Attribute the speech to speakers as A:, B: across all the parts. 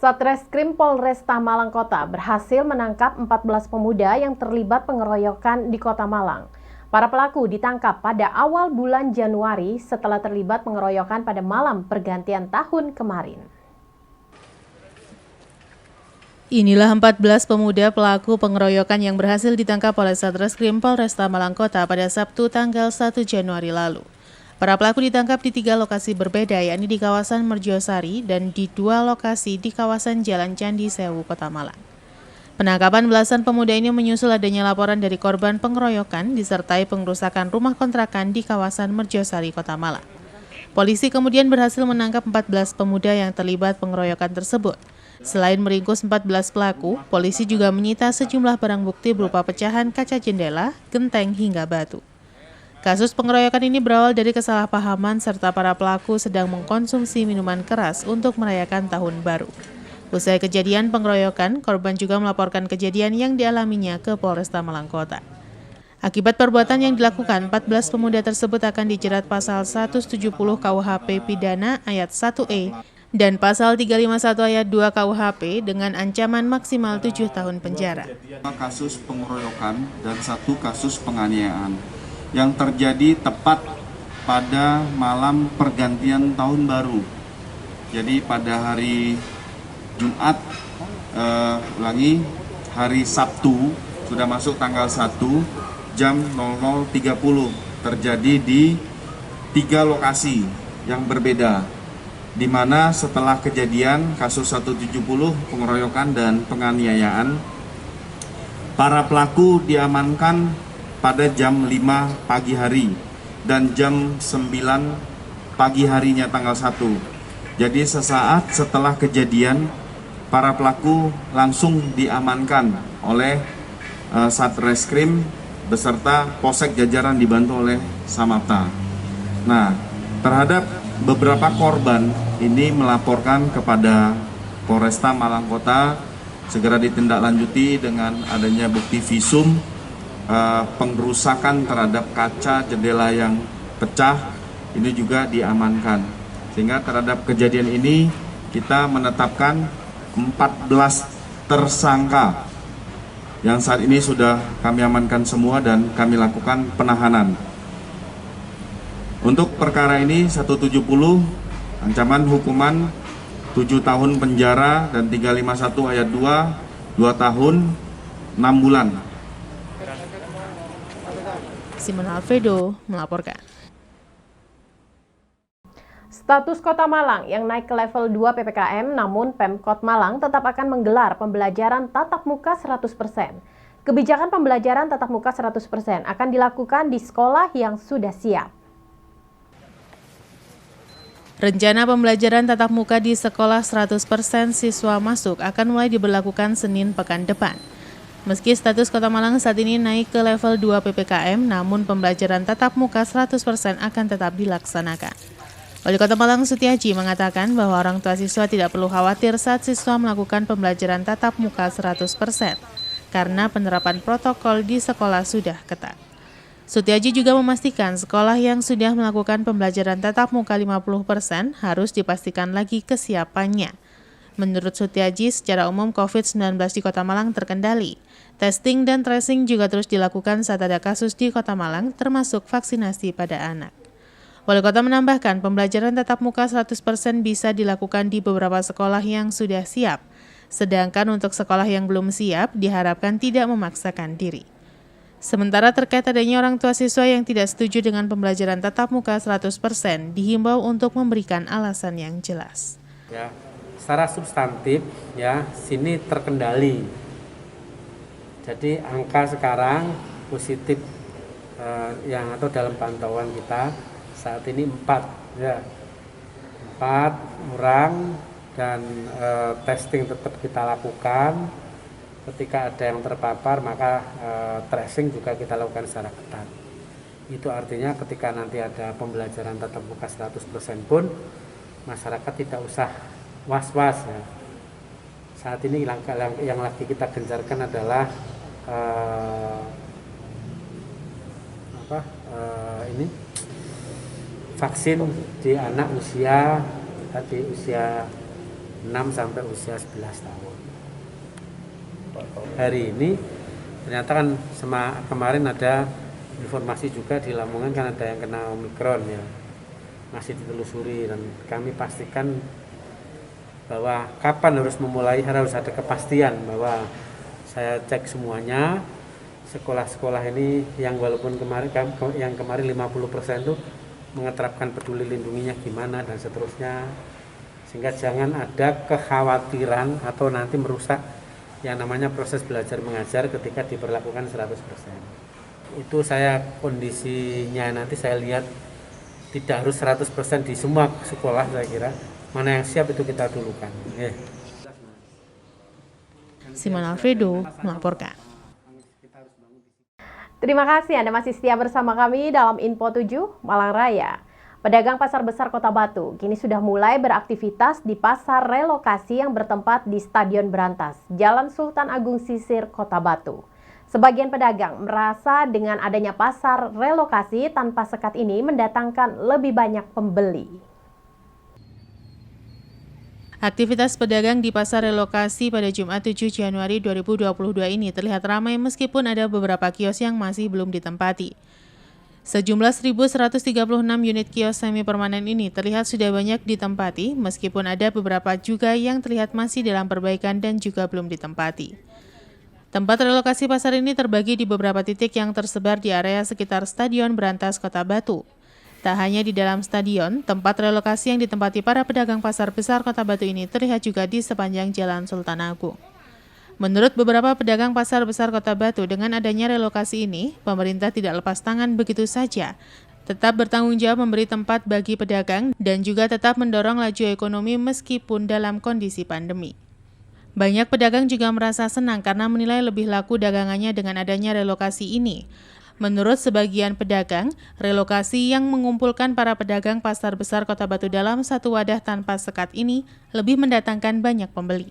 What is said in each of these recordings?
A: Satreskrim Polresta Malang Kota berhasil menangkap 14 pemuda yang terlibat pengeroyokan di Kota Malang. Para pelaku ditangkap pada awal bulan Januari setelah terlibat pengeroyokan pada malam pergantian tahun kemarin.
B: Inilah 14 pemuda pelaku pengeroyokan yang berhasil ditangkap oleh Satreskrim Polresta Malang Kota pada Sabtu tanggal 1 Januari lalu. Para pelaku ditangkap di 3 lokasi berbeda, yakni di kawasan Merjosari dan di 2 lokasi di kawasan Jalan Candi Sewu, Kota Malang. Penangkapan belasan pemuda ini menyusul adanya laporan dari korban pengeroyokan disertai pengrusakan rumah kontrakan di kawasan Merjosari, Kota Malang. Polisi kemudian berhasil menangkap 14 pemuda yang terlibat pengeroyokan tersebut. Selain meringkus 14 pelaku, polisi juga menyita sejumlah barang bukti berupa pecahan kaca jendela, genteng hingga batu. Kasus pengeroyokan ini berawal dari kesalahpahaman serta para pelaku sedang mengkonsumsi minuman keras untuk merayakan tahun baru. Usai kejadian pengeroyokan, korban juga melaporkan kejadian yang dialaminya ke Polresta Malang Kota. Akibat perbuatan yang dilakukan, 14 pemuda tersebut akan dijerat pasal 170 KUHP Pidana ayat 1E dan pasal 351 ayat 2 KUHP dengan ancaman maksimal 7 tahun penjara.
C: Kasus pengeroyokan dan 1 kasus penganiayaan yang terjadi tepat pada malam pergantian tahun baru. Jadi pada hari Jumat, hari Sabtu, sudah masuk tanggal 1, jam 00.30, terjadi di 3 lokasi yang berbeda, di mana setelah kejadian kasus 170 pengeroyokan dan penganiayaan, para pelaku diamankan pada jam 5 pagi hari dan jam 9 pagi harinya tanggal 1. Jadi sesaat setelah kejadian, para pelaku langsung diamankan oleh Satreskrim beserta Polsek jajaran dibantu oleh Samapta. Nah, terhadap beberapa korban ini melaporkan kepada Polresta Malang Kota segera ditindaklanjuti dengan adanya bukti visum pengrusakan terhadap kaca jendela yang pecah ini juga diamankan, sehingga terhadap kejadian ini kita menetapkan 14 tersangka yang saat ini sudah kami amankan semua dan kami lakukan penahanan. Untuk perkara ini 170 ancaman hukuman 7 tahun penjara dan 351 ayat 2 tahun 6 bulan.
B: Simon Alfredo melaporkan.
A: Status Kota Malang yang naik ke level 2 PPKM, namun Pemkot Malang tetap akan menggelar pembelajaran tatap muka 100%. Kebijakan pembelajaran tatap muka 100% akan dilakukan di sekolah yang sudah siap.
B: Rencana pembelajaran tatap muka di sekolah 100% siswa masuk akan mulai diberlakukan Senin pekan depan. Meski status Kota Malang saat ini naik ke level 2 PPKM, namun pembelajaran tatap muka 100% akan tetap dilaksanakan. Wali Kota Malang Sutiaji mengatakan bahwa orang tua siswa tidak perlu khawatir saat siswa melakukan pembelajaran tatap muka 100%, karena penerapan protokol di sekolah sudah ketat. Sutiaji juga memastikan sekolah yang sudah melakukan pembelajaran tatap muka 50% harus dipastikan lagi kesiapannya. Menurut Sutiaji, secara umum COVID-19 di Kota Malang terkendali. Testing dan tracing juga terus dilakukan saat ada kasus di Kota Malang, termasuk vaksinasi pada anak. Wali Kota menambahkan, pembelajaran tatap muka 100% bisa dilakukan di beberapa sekolah yang sudah siap. Sedangkan untuk sekolah yang belum siap, diharapkan tidak memaksakan diri. Sementara terkait adanya orang tua siswa yang tidak setuju dengan pembelajaran tatap muka 100%, dihimbau untuk memberikan alasan yang jelas.
D: Ya. Secara substantif ya sini terkendali. Jadi angka sekarang positif yang atau dalam pantauan kita saat ini 4 ya. 4 orang dan testing tetap kita lakukan. Ketika ada yang terpapar maka tracing juga kita lakukan secara ketat. Itu artinya ketika nanti ada pembelajaran tatap muka 100% pun masyarakat tidak usah was-was ya. Saat ini yang lagi kita gencarkan adalah vaksin di anak usia 6 sampai usia 11 tahun. Hari ini ternyata kan kemarin ada informasi juga di Lamongan kan ada yang kena Omikron ya. Masih ditelusuri dan kami pastikan bahwa kapan harus memulai, harus ada kepastian bahwa saya cek semuanya sekolah-sekolah ini yang walaupun kemarin 50% itu mengeterapkan peduli lindunginya gimana dan seterusnya, sehingga jangan ada kekhawatiran atau nanti merusak yang namanya proses belajar mengajar ketika diberlakukan 100%. Itu saya kondisinya nanti saya lihat tidak harus 100% di semua sekolah, saya kira mana yang siap itu kita dulukan.
B: Simon Alfredo melaporkan.
A: Terima kasih Anda masih setia bersama kami dalam Info 7 Malang Raya. Pedagang Pasar Besar Kota Batu kini sudah mulai beraktivitas di pasar relokasi yang bertempat di Stadion Brantas, Jalan Sultan Agung Sisir, Kota Batu. Sebagian pedagang merasa dengan adanya pasar relokasi tanpa sekat ini mendatangkan lebih banyak pembeli.
B: Aktivitas pedagang di pasar relokasi pada Jumat 7 Januari 2022 ini terlihat ramai meskipun ada beberapa kios yang masih belum ditempati. Sejumlah 1.136 unit kios semi permanen ini terlihat sudah banyak ditempati meskipun ada beberapa juga yang terlihat masih dalam perbaikan dan juga belum ditempati. Tempat relokasi pasar ini terbagi di beberapa titik yang tersebar di area sekitar Stadion Brantas Kota Batu. Tak hanya di dalam stadion, tempat relokasi yang ditempati para pedagang pasar besar Kota Batu ini terlihat juga di sepanjang Jalan Sultan Agung. Menurut beberapa pedagang pasar besar Kota Batu, dengan adanya relokasi ini, pemerintah tidak lepas tangan begitu saja. Tetap bertanggung jawab memberi tempat bagi pedagang dan juga tetap mendorong laju ekonomi meskipun dalam kondisi pandemi. Banyak pedagang juga merasa senang karena menilai lebih laku dagangannya dengan adanya relokasi ini. Menurut sebagian pedagang, relokasi yang mengumpulkan para pedagang pasar besar Kota Batu dalam satu wadah tanpa sekat ini lebih mendatangkan banyak pembeli.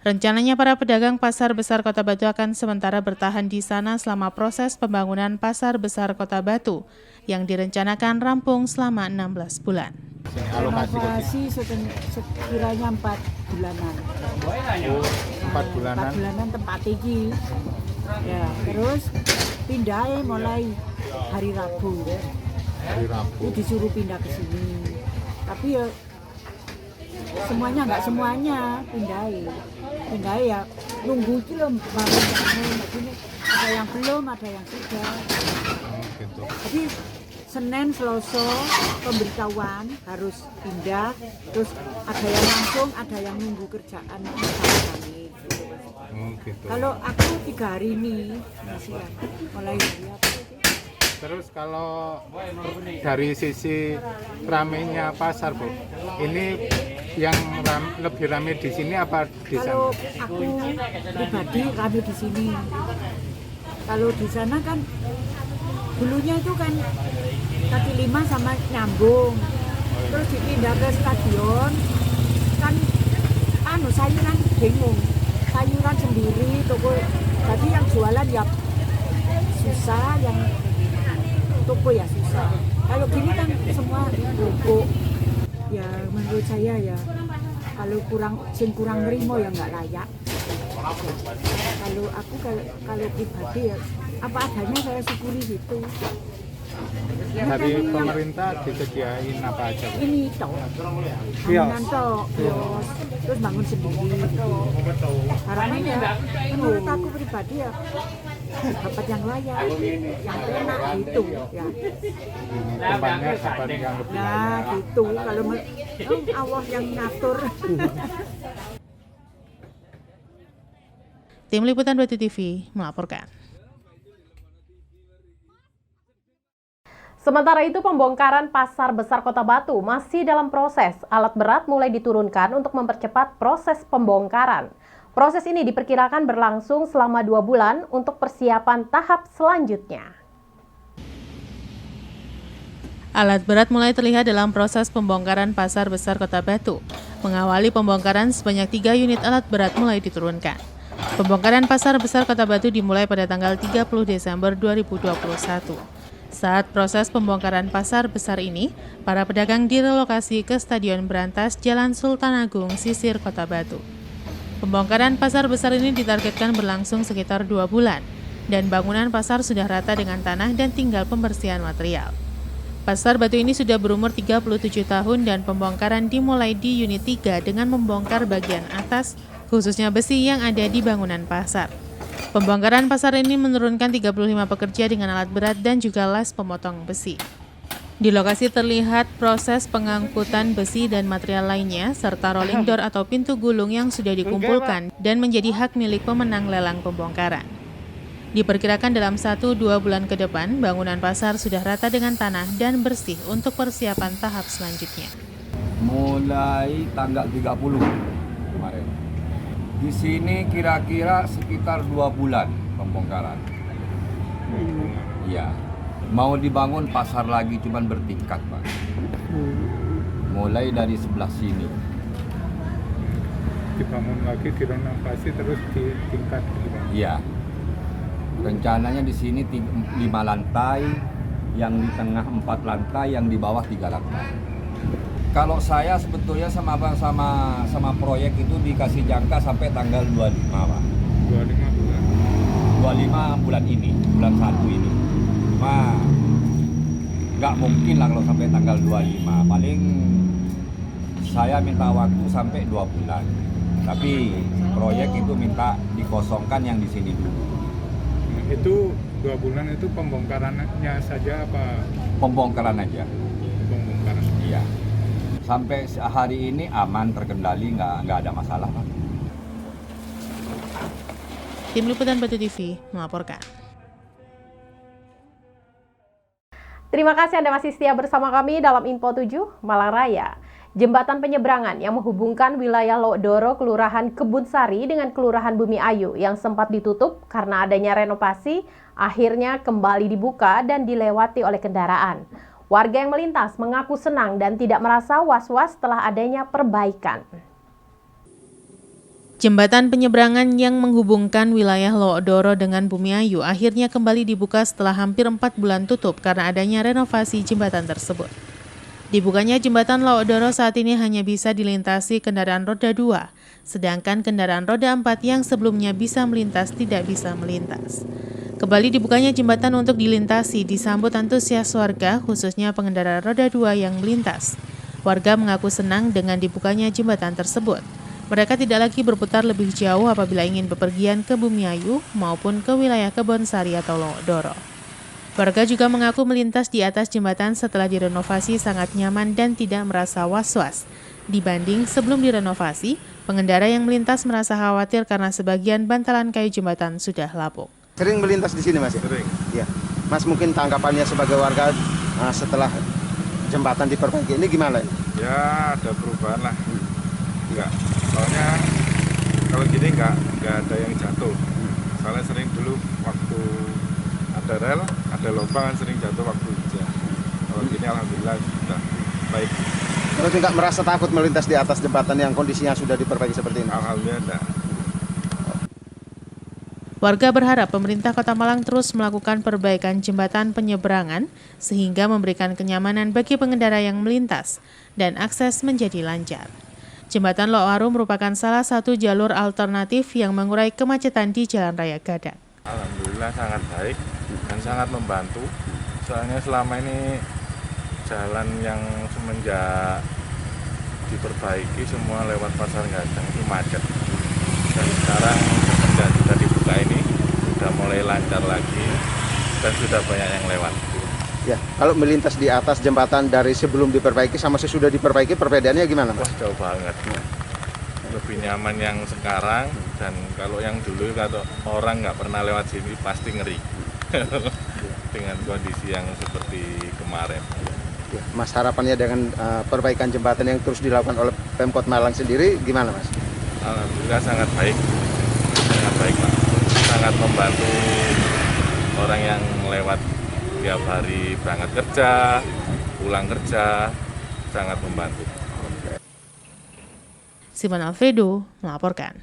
B: Rencananya para pedagang pasar besar Kota Batu akan sementara bertahan di sana selama proses pembangunan pasar besar Kota Batu yang direncanakan rampung selama 16 bulan.
E: Alokasi sekiranya 4 bulanan.
F: 4 bulanan.
E: 4 bulanan tempat iki. Ya, terus pindah mulai hari Rabu.
F: Hari Rabu.
E: Disuruh pindah ke sini. Tapi ya semuanya nggak semuanya pindah ya nunggu itu loh bangun begini, ada yang belum, ada yang sudah.
F: Gitu.
E: Jadi Senin, Selasa pemberitahuan harus pindah, terus ada yang langsung, ada yang nunggu kerjaan kami.
F: Gitu.
E: Kalau aku 3 hari ini masih mulai hari apa?
F: Terus kalau dari sisi ramainya pasar, Bu, ini yang lebih ramai di sini apa di sana?
E: Kalau aku pribadi ramai di sini. Kalau di sana kan dulunya itu kan kaki 5 sama nyambung, terus dipindah ke stadion kan sayuran bingung, sayuran sendiri toko, jadi yang jualan ya susah, yang toko ya susah. Kalau gini kan semua toko ya, menurut saya ya kalau kurang nerimo ya nggak layak. Kalau aku kalau pribadi ya apa adanya saya syukuri gitu.
F: Dari pemerintah disediain apa aja, Bu?
E: Ini toh, bangunan toh, kios, terus bangun sendiri gitu. Harapannya menurut aku pribadi ya dapat yang layak, yang enak gitu ya.
F: Tempatnya dapat yang lebih layak.
E: Gitu. Kalau Allah yang ngatur.
B: Tim Liputan Batu TV melaporkan.
A: Sementara itu, pembongkaran Pasar Besar Kota Batu masih dalam proses. Alat berat mulai diturunkan untuk mempercepat proses pembongkaran. Proses ini diperkirakan berlangsung selama 2 bulan untuk persiapan tahap selanjutnya.
B: Alat berat mulai terlihat dalam proses pembongkaran Pasar Besar Kota Batu. Mengawali pembongkaran, sebanyak 3 unit alat berat mulai diturunkan. Pembongkaran Pasar Besar Kota Batu dimulai pada tanggal 30 Desember 2021. Saat proses pembongkaran pasar besar ini, para pedagang direlokasi ke Stadion Brantas Jalan Sultan Agung, Sisir Kota Batu. Pembongkaran pasar besar ini ditargetkan berlangsung sekitar 2 bulan, dan bangunan pasar sudah rata dengan tanah dan tinggal pembersihan material. Pasar Batu ini sudah berumur 37 tahun dan pembongkaran dimulai di unit 3 dengan membongkar bagian atas, khususnya besi yang ada di bangunan pasar. Pembongkaran pasar ini menurunkan 35 pekerja dengan alat berat dan juga las pemotong besi. Di lokasi terlihat proses pengangkutan besi dan material lainnya, serta rolling door atau pintu gulung yang sudah dikumpulkan dan menjadi hak milik pemenang lelang pembongkaran. Diperkirakan dalam 1-2 bulan ke depan, bangunan pasar sudah rata dengan tanah dan bersih untuk persiapan tahap selanjutnya.
G: Mulai tanggal 30 kemarin. Di sini kira-kira sekitar 2 bulan pembongkaran. Iya. Mau dibangun pasar lagi cuman bertingkat, Pak. Mulai dari sebelah sini.
F: Dibangun lagi, direnovasi terus ditingkat gitu, Pak.
G: Iya. Rencananya di sini 5 lantai, yang di tengah 4 lantai, yang di bawah 3 lantai. Kalau saya sebetulnya sama proyek itu dikasih jangka sampai tanggal 25, Pak.
F: 25 bulan.
G: 25 bulan ini, bulan 1 ini. Cuma nggak mungkin lah kalau sampai tanggal 25. Paling saya minta waktu sampai 2 bulan. Tapi proyek itu minta dikosongkan yang di sini dulu.
F: Itu 2 bulan itu pembongkarannya saja apa?
G: Pembongkaran aja.
F: Pembongkaran.
G: Iya. Sampai hari ini aman, terkendali, nggak ada masalah, Pak.
B: Tim Liputan Batu TV melaporkan.
A: Terima kasih Anda masih setia bersama kami dalam Info 7 Malang Raya. Jembatan penyeberangan yang menghubungkan wilayah Lodoro, Kelurahan Kebun Sari dengan Kelurahan Bumi Ayu yang sempat ditutup karena adanya renovasi, akhirnya kembali dibuka dan dilewati oleh kendaraan. Warga yang melintas mengaku senang dan tidak merasa was-was setelah adanya perbaikan.
B: Jembatan penyeberangan yang menghubungkan wilayah Lodoro dengan Bumi Ayu akhirnya kembali dibuka setelah hampir 4 bulan tutup karena adanya renovasi jembatan tersebut. Dibukanya jembatan Lodoro saat ini hanya bisa dilintasi kendaraan roda 2, sedangkan kendaraan roda 4 yang sebelumnya bisa melintas tidak bisa melintas. Kembali dibukanya jembatan untuk dilintasi disambut antusias warga, khususnya pengendara roda 2 yang melintas. Warga mengaku senang dengan dibukanya jembatan tersebut. Mereka tidak lagi berputar lebih jauh apabila ingin bepergian ke Bumi Ayu maupun ke wilayah Kebun Sari atau Lodoro. Warga juga mengaku melintas di atas jembatan setelah direnovasi sangat nyaman dan tidak merasa was-was. Dibanding sebelum direnovasi, pengendara yang melintas merasa khawatir karena sebagian bantalan kayu jembatan sudah lapuk.
H: Sering melintas di sini, Mas?
F: Sering.
H: Ya. Mas, mungkin tanggapannya sebagai warga setelah jembatan diperbaiki ini gimana?
I: Ya, ada perubahan lah. Enggak. Soalnya kalau gini enggak ada yang jatuh. Soalnya sering dulu waktu ada rel, ada lubang sering jatuh waktu hujan. Kalau gini alhamdulillah sudah baik.
H: Terus enggak merasa takut melintas di atas jembatan yang kondisinya sudah diperbaiki seperti ini?
I: Alhamdulillah enggak.
B: Warga berharap pemerintah Kota Malang terus melakukan perbaikan jembatan penyeberangan sehingga memberikan kenyamanan bagi pengendara yang melintas dan akses menjadi lancar. Jembatan Loaru merupakan salah satu jalur alternatif yang mengurai kemacetan di Jalan Raya Gadang.
I: Alhamdulillah sangat baik dan sangat membantu. Soalnya selama ini jalan yang semenjak diperbaiki semua lewat Pasar Gadang itu macet. Dan sekarang semenjak sudah dibuka ini sudah mulai lancar lagi dan sudah banyak yang lewat.
H: Ya, kalau melintas di atas jembatan dari sebelum diperbaiki sama sesudah diperbaiki perbedaannya gimana, Mas?
I: Wah, jauh banget. Lebih nyaman yang sekarang, dan kalau yang dulu kalau orang nggak pernah lewat sini pasti ngeri dengan kondisi yang seperti kemarin.
H: Ya, Mas, harapannya dengan perbaikan jembatan yang terus dilakukan oleh Pemkot Malang sendiri gimana, Mas?
I: Alhamdulillah sangat baik Pak. Sangat membantu orang yang lewat tiap hari berangkat kerja, pulang kerja, sangat membantu.
B: Simon Alfredo melaporkan.